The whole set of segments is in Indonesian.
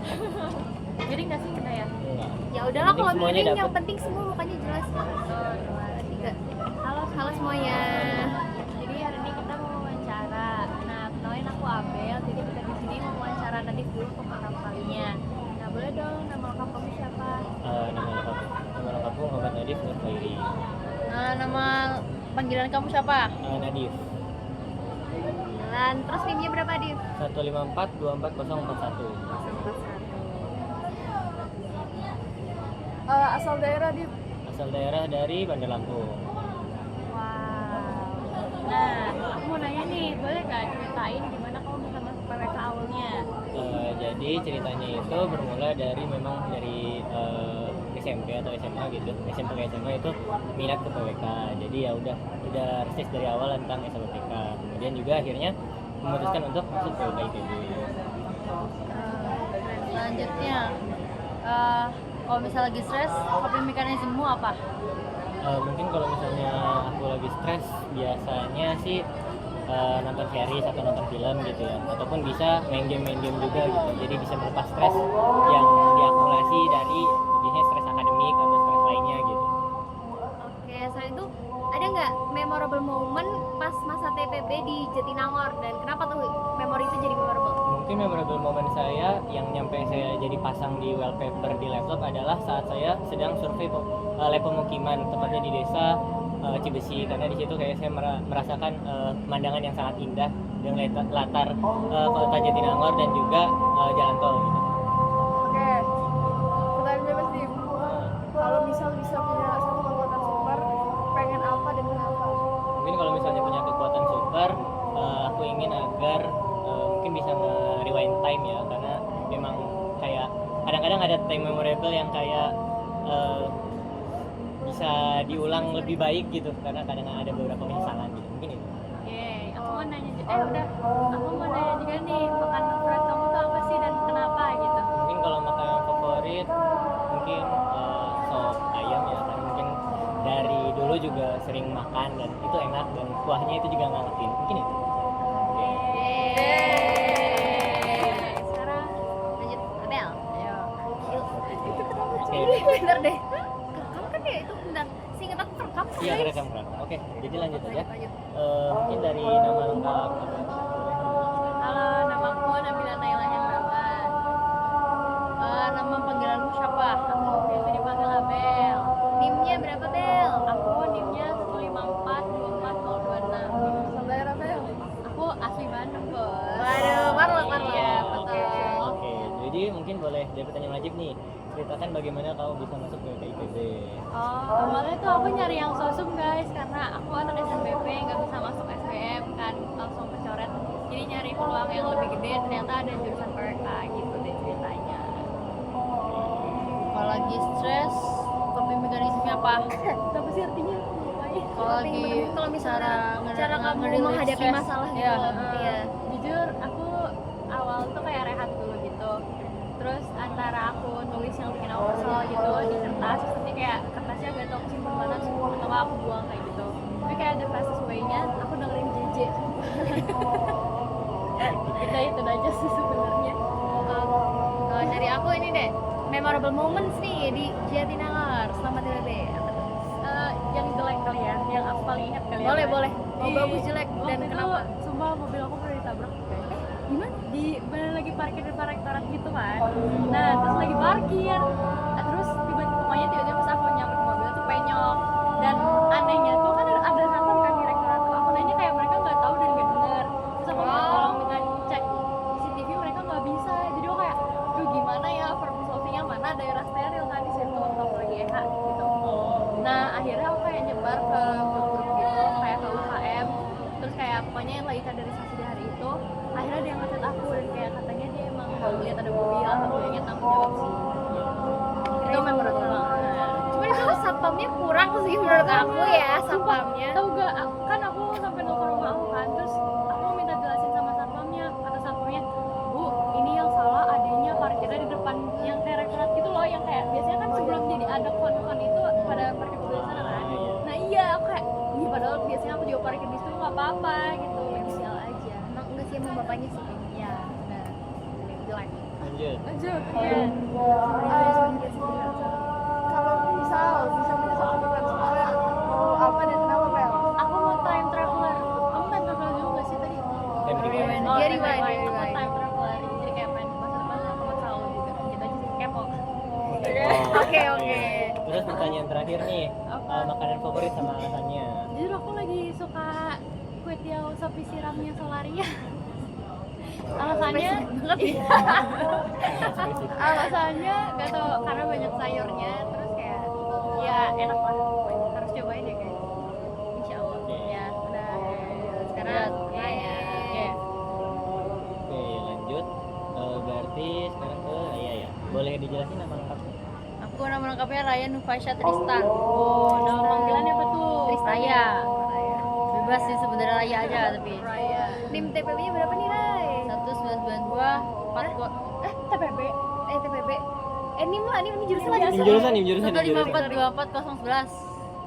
Miring nggak sih kita ya? Enggak. Ya udahlah kalau Semuanya miring yang dapet. penting semua mukanya jelas. 2, 3. Halo semuanya. Jadi hari ini kita mau wawancara. Nah, kenalin aku Abel. Jadi kita di sini mau wawancara Nadif dulu untuk pertama kalinya. Nah, boleh dong nama lengkap kamu siapa? Nama lengkapku Muhammad Nadif Nur Khairi. Nama panggilan kamu siapa? Nadif. Dan terus NIM-nya berapa, Div? 154244041. Asal daerah di. Asal daerah dari Bandar Lampung. Wow. Nah, aku mau nanya nih, boleh nggak ceritain gimana kamu bisa masuk PWK awalnya? Jadi ceritanya itu bermula dari SMP atau SMA gitu. SMP ke SMA itu minat ke PWK. Jadi ya udah reses dari awal tentang SMPK. Kemudian juga akhirnya memutuskan untuk masuk PWK IPB. Selanjutnya, kalau misalnya lagi stres, coping mekanismemu apa? Mungkin kalau misalnya aku lagi stres biasanya sih nonton series atau nonton film gitu ya, ataupun bisa main game juga gitu, jadi bisa melepas stres yang diakumulasi dari biasanya stres akademik atau stres lainnya gitu. Oke, selain itu ada nggak memorable moment pas masa TPB di Jatinangor, dan kenapa tuh memori itu jadi memorable? Mungkin memorable moment saya yang nyampe saya jadi pasang di wallpaper di laptop adalah saat saya sedang survei lab pemukiman, tepatnya di desa Cibesi, karena di situ kayak saya merasakan pemandangan yang sangat indah dengan latar kota Jatinangor dan juga jalan tol gitu. Oke, pertanyaan bebas nih. Kalau misal bisa punya satu kekuatan super, pengen apa dan kenapa? Mungkin kalau misalnya punya kekuatan super, aku ingin agar mungkin bisa nge-rewind time ya, karena memang kayak kadang-kadang ada time memorable yang kayak bisa diulang lebih baik gitu, karena kadang-kadang ada beberapa penyesalan gitu. Mungkin itu. Aku mau nanya juga nih, makanan favorit kamu tuh apa sih dan kenapa gitu? Mungkin kalau makanan favorit mungkin sop ayam ya, karena mungkin dari dulu juga sering makan dan itu enak dan kuahnya itu juga ngangetin. Mungkin itu. Sekarang lanjut Abel. Ayo. Oke. Bener deh. Kamu kan ya itu bentar. Seingat aku kerekam. Iya, guys. rekam. Oke, jadi lanjut aja. Lanjut. Mungkin dari nama lengkap. Halo, namaku Nabila Naila Hendrawan. Nama panggilanmu siapa? Aku biasa dipanggil Abel. NIM-nya berapa, Bel? Aku NIM-nya 1542426. Asal daerah Bel. Aku asli Bandung, Bos. Waduh, Marlok. Iya, Oke, betul. oke. Jadi mungkin boleh dari pertanyaan wajib nih. Ceritakan bagaimana kamu bisa masuk ke IPB. Awalnya tuh aku nyari yang sosum guys, karena aku anak SNBP nggak bisa masuk SBM kan, langsung kecoret. Jadi nyari peluang yang lebih gede, ternyata ada jurusan PWK gitu deh ceritanya. Kalau lagi stres, coping mekanismenya apa? Apa sih artinya? Kalau lagi Kalau misalnya cara kamu menghadapi masalah gitu. Iya. Jujur aku awal tuh kayak rehat dulu gitu. Terus antara aku nulis yang bikin aku kesel gitu di kertas, terus nanti kayak kertasnya gak tau kesimpan mana, atau aku buang kayak gitu. Tapi kayak ada fastest way-nya, aku dengerin JJ. Itu aja sih sebenarnya. Kalau dari aku ini deh, memorable moments nih di Jatinangor selama TPB. Yang jelek kali ya, yang aku paling ingat kali ya. Boleh. Mau bagus jelek dan Waktu itu, kenapa? sumpah mobil aku pernah ditabrak guys. Gimana? Bener lagi parkir di rektorat gitu kan. Nah, terus lagi parkir. Terus tiba-tiba pas aku nyampe ke mobil tuh penyok. Dan anehnya tuh kan ada satpam kan di rektorat tuh. Aku nanya kayak mereka nggak tahu dan nggak denger. Terus aku minta tolong minta cek CCTV, mereka nggak bisa. Jadi aku kayak, duh gimana ya problem solvingnya, mana daerah steril kan di situ waktu lagi EH gitu. Nah, akhirnya aku kayak nyebar ke grup-grup gitu, kayak ke UKM. Terus kayak pokoknya yang lagi kaderisasi di hari itu, akhirnya dia ngechat aku dan kayak katanya dia emang lihat ada mobil, alhamdulillahnya tanggung jawab sih. Itu memorable banget. Cuma itu satpamnya kurang sih menurut aku ya, satpamnya. Tahu gak, kan aku sampai nelfon rumah aku kan, terus aku minta jelasin sama satpamnya, kata satpamnya, Bu, ini yang salah adanya parkirnya di depan yang kayak rektorat gitu loh, yang kayak biasanya kan sebelum jadi ada kon-kon itu pada parkir mobil sana kan. Nah iya, aku kayak, padahal biasanya aku juga parkir di situ nggak apa-apa gitu, inisial aja. Emang enggak sih, emang bapaknya sih. Iya, benar. Jelek. lanjut. Lanjut. Iya. Kalau misal bisa punya satu kekuatan super, mau apa dan kenapa, Pel? Aku mau time traveler. Kamu time traveler juga nggak sih tadi? Time rewind. Dia time rewind, rewind. dia Aku rewind. time traveler. Jadi kayak main ke masa depan sama masa lalu juga. Gitu aja sih, kepo. Oh, Oke, oke. Terus pertanyaan terakhir nih, Apa? makanan favorit sama alasannya. Jujur aku lagi suka kue tiaw sapi siramnya Solaria. Alasannya alasannya gak tau, karena banyak sayurnya, terus kayak ya enak lah, harus cobain deh guys, insya Allah. Ya udah, sekarang ya Oke, lanjut. Berarti sekarang ke Raya ya. Boleh dijelasin nama lengkapnya? aku nama lengkapnya Raya Nufaisya Tristan. Oh, nama panggilannya apa tuh? Raya. Bebas sih sebenarnya, Raya aja tapi. Raya. NIM TPB-nya berapa nih, Ray? 1992 TPB. TPB. NIM lah, NIM jurusan lah, Nim jurusan, nim jurusan, nim jurusan. 154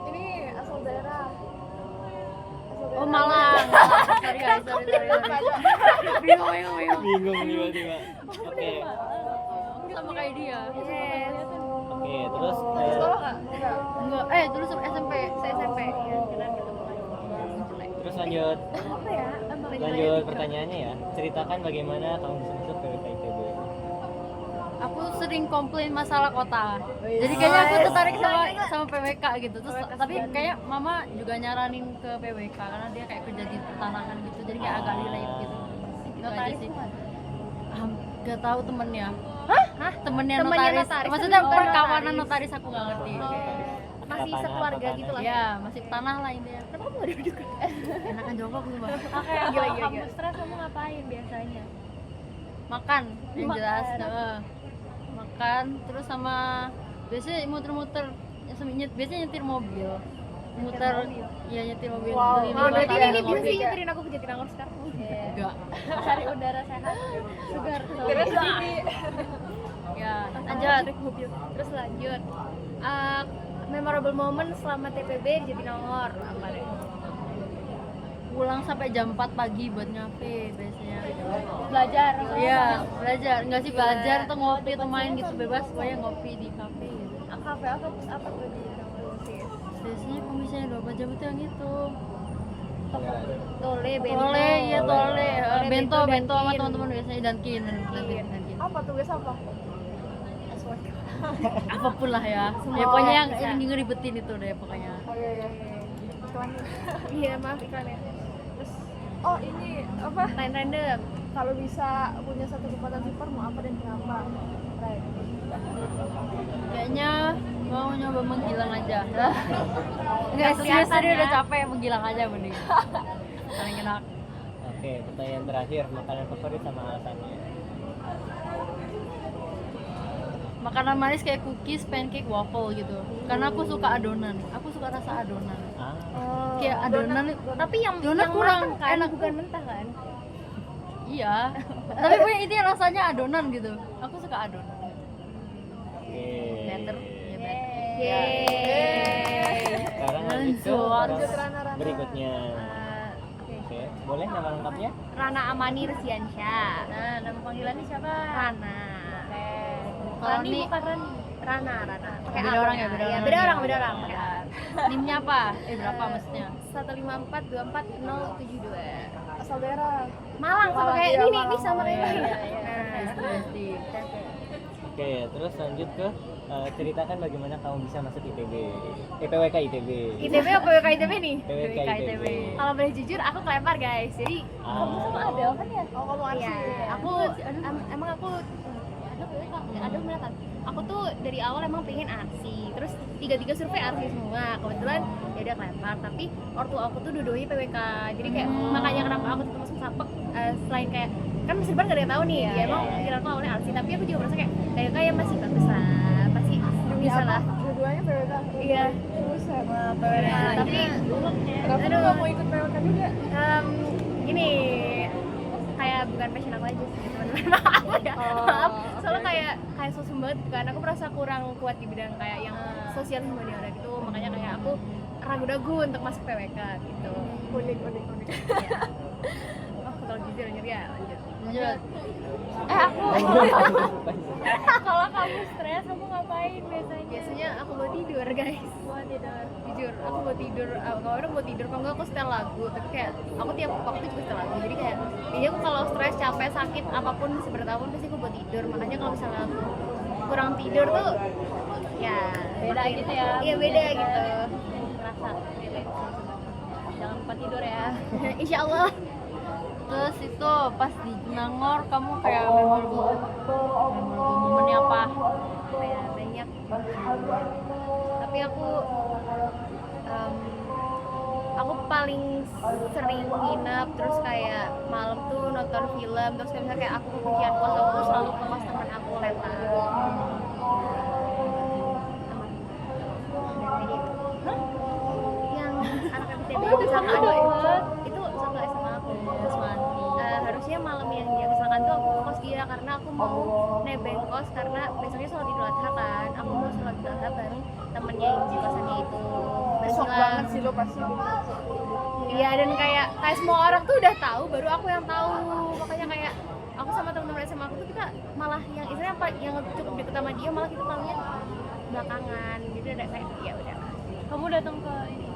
Ini asal daerah. Oh, Malang. Sorry guys, sorry. Bingung. Bingung tiba-tiba. Oke. Sama kayak dia. Yes. Oke, terus Sekolah nggak? Enggak. Enggak, dulu SMP. Saya SMP. terus lanjut Apa ya? lanjut pertanyaannya ya. Ceritakan bagaimana kamu bisa masuk PWK ITB. Aku sering komplain masalah kota. Jadi kayaknya aku tertarik sama PWK gitu. Terus tapi kayak mama juga nyaranin ke PWK karena dia kayak kerja di pertanahan gitu. Jadi kayak agak relate gitu. Gitu aja sih. Gak tahu temennya. Hah? Temennya notaris. Maksudnya Bukan perkawanan notaris. notaris aku nggak ngerti. Masih sekeluarga gitu lah. Ya, masih tanah lah intinya. Kenapa kamu gak duduk? Enakan jongkok lu, Bang. Oke, gila. Kamu stres kamu ngapain biasanya? Makan, yang jelas. Makan, terus sama biasanya muter-muter, biasanya nyetir mobil. Muter, iya nyetir mobil. Wow. Keliling Oh, berarti kota. ini bisa nyetirin aku ke Jatinangor sekarang. Enggak. Cari udara sehat. Segar. Terus ini Ya, Lanjut. Terus lanjut. Memorable moment selama TPB di Jatinangor apa deh? pulang sampai jam 4 pagi buat ngafe biasanya. belajar. Iya, belajar. Enggak sih belajar atau ngopi atau main gitu bebas, pokoknya ngopi di kafe gitu. Kafe apa tuh di Indonesia? Biasanya kalau misalnya 24 jam itu yang itu. Tole, bento. Tole, iya tole. Tole, Bento sama Dunkin. teman-teman biasanya Dunkin. Apa tugas apa? Apapun lah ya. Semua Ya pokoknya yang bisa. ngeribetin itu deh pokoknya. Oh iya. Iklan. Iya, maaf iklan ya. Terus oh ini apa? Random. Kalau bisa punya satu kekuatan super mau apa dan kenapa? Right. Kayaknya mau nyoba menghilang aja. Enggak serius Kelihatan tadi ya. udah capek menghilang aja mending. Paling enak. Oke, pertanyaan terakhir, makanan favorit sama alasannya. Makanan manis kayak cookies, pancake, waffle gitu. Karena aku suka adonan. Aku suka rasa adonan. Ah, Kayak adonan Tapi yang Donat yang kurang matang kan, enak. bukan mentah kan? iya. Tapi punya itu rasanya adonan gitu. Aku suka adonan. oke. Better. Ya better. Yeay. Sekarang lanjut ke Lanjut, orang Rana. berikutnya. Oke, boleh nama lengkapnya? Rana Amani Rusiansyah. Nah, nama panggilannya siapa? Rana. Kalau Rani nih bukan Rani. Rana. Pakai beda A, orang ya, Rana. beda Iya, orang. beda orang, beda orang. Pakai A. NIM-nya apa? Berapa maksudnya? 1542402. Asal daerah. Malang sama Malang, kayak iya, ini Malang. sama kayak ini. Pasti. Oke, terus lanjut ke ceritakan bagaimana kamu bisa masuk ITB. PWK ITB. ITB apa PWK ITB nih? PWK ITB. Kalau boleh jujur, aku kelempar guys. Jadi Ah. sama Adel kan ya? Oh kamu arsi. Iya, aku emang aku ada beneran. Aku tuh dari awal emang pengen arsi, terus tiga survei arsi semua. Kebetulan ya udah kelempar, tapi ortu aku tuh dua-duanya PWK. Jadi kayak makanya kenapa aku tetap masuk Sapek, selain kayak kan masa depan gak ada yang tahu nih. Ya emang pikiran aku awalnya arsi, tapi aku juga merasa kayak PWK ya masih bagus lah, pasti bisa lah. Dua-duanya PWK. Iya. Buset. PWK. Tapi Kenapa aduh. nggak mau ikut PWK juga? Gini kayak bukan passion aku aja sih teman-teman. Maaf ya. Maaf. Soalnya kayak sosum banget kan. Aku merasa kurang kuat di bidang kayak yang sosial humaniora gitu. Makanya kayak aku ragu-ragu untuk masuk PWK gitu. Unik. Iya. Oh, kalau jujur ya lanjut. Lanjut. Aku kalau kamu stres kamu ngapain biasanya? Biasanya aku mau tidur guys. Buat tidur. Jujur, aku mau tidur. Kalau mau tidur, kalau nggak aku setel lagu. Tapi kayak aku tiap waktu juga setel lagu. Jadi kayak, jadi aku kalau stres, capek, sakit, apapun seberat apapun pasti aku buat tidur. Makanya kalau misalnya aku kurang tidur tuh, ya Beda gitu ya. Iya beda gitu. Rasa relate. Jangan lupa tidur ya. Insya Allah. Terus itu pas di Nangor kamu kayak memorable momennya apa? Ya, banyak. Tapi aku paling sering nginep terus kayak malam tuh nonton film terus kayak misalnya kayak aku kegiatan kos aku tuh selalu ke kos teman aku Leta. Yang anak MTB itu sama ada itu satu SMA aku. Harusnya malam yang dia kecelakaan tuh aku ke kos dia karena aku mau nebeng kos karena besoknya sholat Idul Adha kan. Aku mau sholat Idul Adha bareng temennya yang di kosannya itu. Besok banget sih lo pasti. Iya dan kayak semua orang tuh udah tahu baru aku yang tahu. Makanya kayak aku sama teman-teman SMA aku tuh kita malah yang istilahnya apa yang cukup deket sama dia malah kita tahunya belakangan. Jadi udah kayak ya udah. Kamu datang ke ini?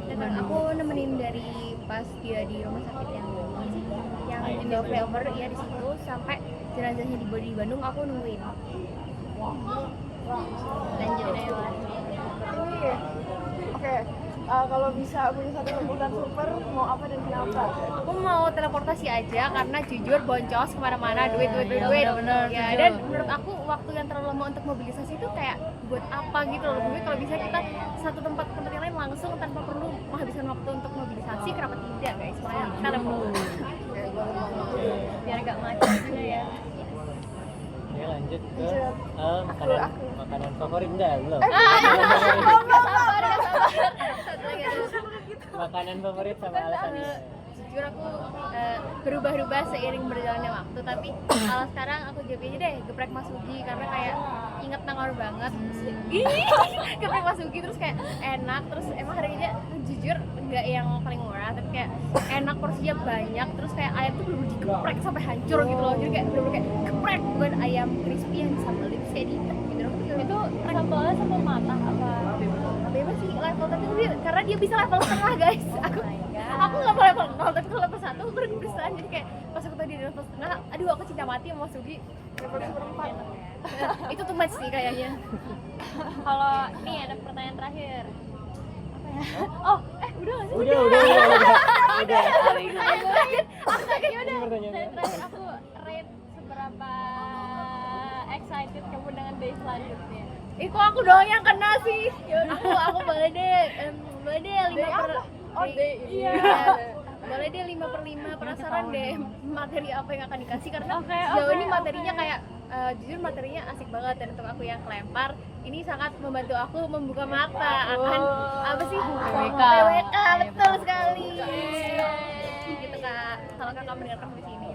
Dan aku nemenin dari pas dia di rumah sakit yang Indo Flyover ya di situ sampai jenazahnya dibawa di Bandung aku nungguin. Lanjut deh. Ini oke. Kalau bisa punya satu kekuatan super mau apa dan kenapa? Aku mau teleportasi aja karena jujur boncos kemana-mana duit. bener, Ya setuju. dan menurut aku waktu yang terlalu lama untuk mobilisasi itu kayak buat apa gitu loh. Lebih baik kalau bisa kita satu tempat ke tempat yang lain langsung tanpa perlu menghabiskan waktu untuk mobilisasi. Kenapa tidak guys? Makanya kita teleportasi. Biar gak macet juga ya. Oke, lanjut ke Lanjut. makanan favorit enggak belum. Satu lagi ada. Makanan favorit sama alasannya. Jujur aku berubah-ubah seiring berjalannya waktu tapi kalau sekarang aku jawab aja deh geprek Mas Ugi karena kayak inget Nangor banget. Geprek Mas Ugi terus kayak enak terus emang harganya jujur nggak yang paling murah tapi kayak enak porsinya banyak terus kayak ayam tuh bener-bener digeprek sampai hancur gitu loh jadi kayak bener-bener kayak geprek bukan ayam crispy yang disambelin bisa diikat gitu loh. Itu sambalnya sambal matah apa? Bebas sih level tapi karena dia bisa level setengah guys aku nggak mau level 0 tapi kalau level 1 baru kebersihan jadi kayak pas aku tadi di level setengah aduh aku cinta mati sama Mas Ugi level seperempat itu too much sih kayaknya. Kalau nih ada pertanyaan terakhir. Apa ya? Oh, udah nggak sih? Udah. Aku kaget Ya udah. Pertanyaan Dari terakhir aku rate seberapa excited kamu dengan day selanjutnya? kok aku doang yang kena sih aku boleh deh 5/5 Iya. boleh deh 5/5 penasaran deh materi apa yang akan dikasih karena Oke, sejauh ini oke. materinya kayak jujur materinya asik banget dan untuk aku yang kelempar ini sangat membantu aku membuka mata akan apa sih PWK. betul sekali gitu kak kalau kakak mendengarkan di sini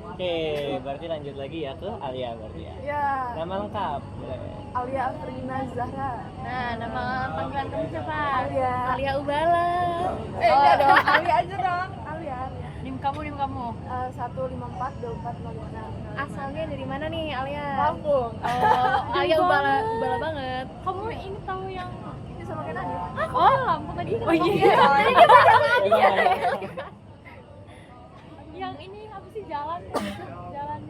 Oke, berarti lanjut lagi ya ke Alia berarti ya. Ya, Nama lengkap. boleh. Alia Afrina Zahra. nah nama panggilan kamu siapa Alia. Alia Ubala Enggak dong, Alia aja dong. Alia. Nim kamu. 1542406. asalnya dari mana nih Alia Lampung. Alia Ubala banget Kamu ini tahu yang Ini sama kayak tadi. oh Lampung tadi? Oh Yang ini apa sih jalannya?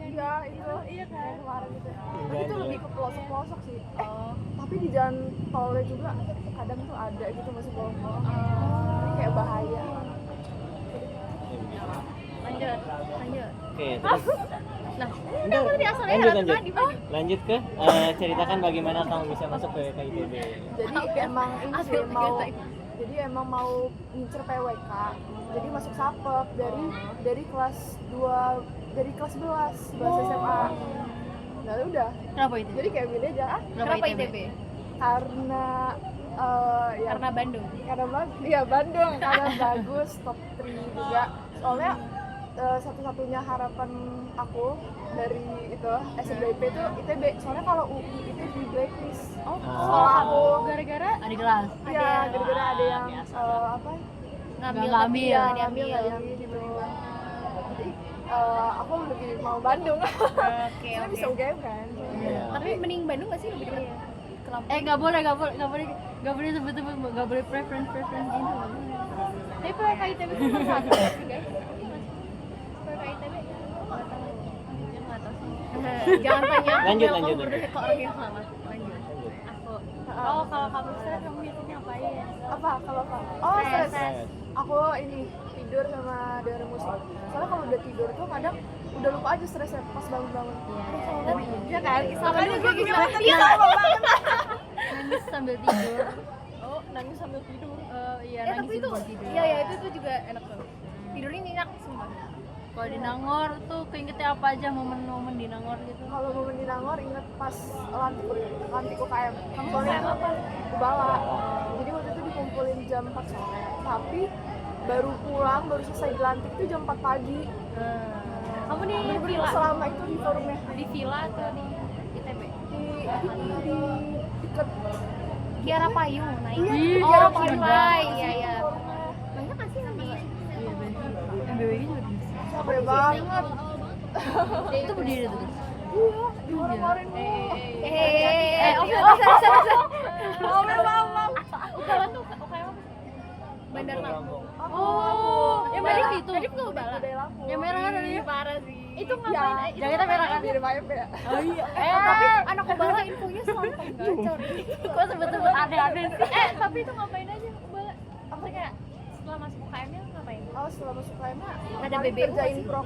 Iya, itu. Iya kan? Kemarin gitu. Iya, Tapi itu iya. lebih ke pelosok-pelosok sih. Tapi di jalan tolnya juga kadang tuh ada gitu masih bolong-bolong. Jadi kayak bahaya. lanjut Oke, terus nah Enggak, tadi asalnya lanjut. di mana Lanjut ke ceritakan bagaimana kamu bisa masuk ke KITB. Jadi emang ini sih Ambil mau kegiatan. jadi emang mau ngincer PWK. Jadi masuk Sapek dari kelas 2 dari kelas 11 SMA. Nah, udah. Kenapa itu? Jadi kayak beda aja kenapa ITB karena ya karena Bandung iya Bandung karena bagus top 3 juga. Soalnya satu-satunya harapan aku dari itu SNBP itu ITB. Soalnya kalau UI itu di blacklist. Soalnya aku Gara-gara adik kelas. ya gara-gara ada yang biasa. apa ngambil Nggak tapi ambil. ya ngambil diambil nggak diambil gitu. Jadi aku lebih mau Bandung. Oke, Soalnya bisa oke. UGM kan. Iya. Tapi mending Bandung nggak sih lebih dekat ke Lampung? nggak boleh sebut-sebut, nggak boleh preference gitu, nggak boleh. Tapi PWK ITB kan cuma satu guys. PWK ITB nggak tahu sih. Jangan tanya aku, Lanjut, kamu lanjut, berdua lanjut. ke orang yang salah. Lanjut. Aku. Oh, kalau kamu stres kamu biasanya ngapain? Apa kalau kamu? Oh, Stres. stres. Aku ini tidur sama dengerin musik. Soalnya kalau udah tidur tuh kadang udah lupa aja stresnya pas bangun-bangun. Iya kan? Sama Makanya juga gue gitu. bilang tadi Iya. sama banget. Nangis sambil tidur. Oh, nangis sambil tidur. Iya, Ya, tapi nangis itu sambil tidur. iya itu juga enak tuh. Tidurnya nyenyak sumpah. Kalau di Nangor tuh keingetnya apa aja momen-momen di Nangor gitu? Kalau momen di Nangor inget pas lantik UKM. Kamu Soalnya UKM apa? Ubala. Jadi waktu itu dikumpulin jam 4 sore. Tapi baru pulang, baru selesai dilantik itu jam 4 pagi. Kamu di Bener-bener villa? selama itu di forumnya. Di villa atau di ITB? Di deket Kiara Payung naik. Iya, Ih, Oh, Kiara Kiara Payung. Payung. Iya, iya. forumnya. Banyak nggak sih yang di Iya, MBWG juga di sini. Capek banget. Itu berdiri tuh. Iya, di orang-orang oke, Ukala tuh UKM apa? Bandar Lampung. Oh, yang merah itu. Tadi nggak Ubala. Yang merah kan ada ya? Parah sih. Itu Ya, ngapain? Jakarta merah kan? Mirip AMP ya. Oh iya. Tapi anak Ubala infonya sampai gacor. Kok sebut-sebut ada sih? Tapi itu ngapain aja Ubala? Maksudnya kayak setelah masuk UKM-nya ngapain? Oh, setelah masuk UKM-nya Ada paling BBU kerjain sih. program.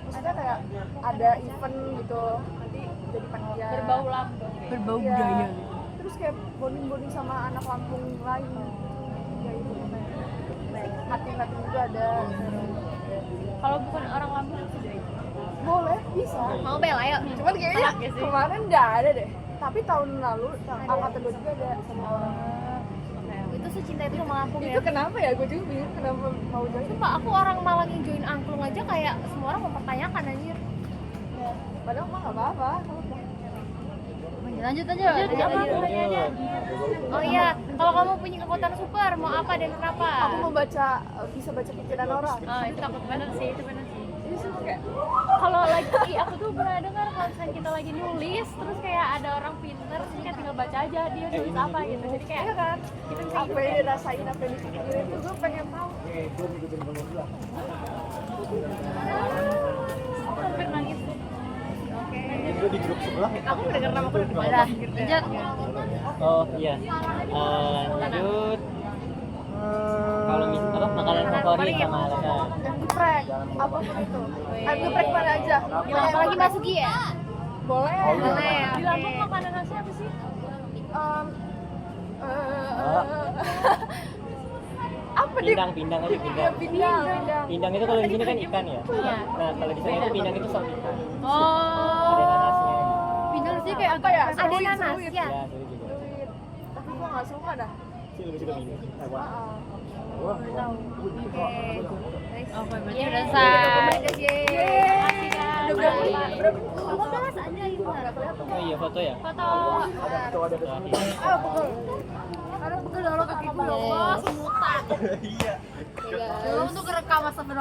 Maksudnya kayak ada event gitu, nanti jadi panitia. Berbau Lampung. Berbau Iya. budaya. Terus kayak bonding sama anak Lampung lain. Ya itu kayak hati-hati juga ada. Kalau bukan orang Lampung sudah itu. Boleh, bisa. Mau bel ayo. Cuman kayaknya Enak ya sih. kemarin nggak ada deh. Tapi tahun lalu angkatan gue juga ada sama orang. Itu secinta itu sama Lampung ya. Itu kenapa ya? Gue juga bingung kenapa mau join. Sumpah aku orang Malang yang join angklung aja kayak semua orang mempertanyakan anjir. Padahal mah nggak apa-apa. Lanjut aja. Oh iya, kalau kamu punya kekuatan super mau apa dan kenapa? Aku mau bisa baca pikiran orang. Oh, itu takut bener sih, itu bener sih. Ini semua kayak Kalau lagi aku tuh pernah dengar kalau misalnya kita lagi nulis terus kayak ada orang pinter terus kita tinggal baca aja dia nulis apa gitu. Jadi kayak iya kan? kita bisa Apa yang dirasain, apa yang dipikirin itu gue pengen tahu. hampir nangis. Di grup sebelah Aku mendengar nama aku di Udah, lanjut. Oh iya. Lanjut. Kalau apa makanan favorit sama alasan? Yang geprek, apapun itu. Geprek mana aja. Apalagi Masuki ya? Boleh. Boleh. Di Lampung makanan khasnya apa sih? Em, apa di Pindang aja pindang. pindang. Pindang itu kalau di sini kan ikan ya. Iya. Nah kalau di sana itu pindang itu sop ikan. Oh. Ada nanasnya. Pindang sih kayak Apa ya? Ada Seruit, nanas seruit. ya? Ya sudah juga. Seruit. Tapi gue nggak suka dah. Sih lebih suka pindang. Ah. Oke, berarti Yeay. udah selesai. Yeay. Makasih kan. Udah berapa? 15 aja itu. Oh iya foto ya. Foto. Ah, pukul. Karena pegel kalau kakiku ya Allah, semutan. Iya. Belum tuh kerekam sama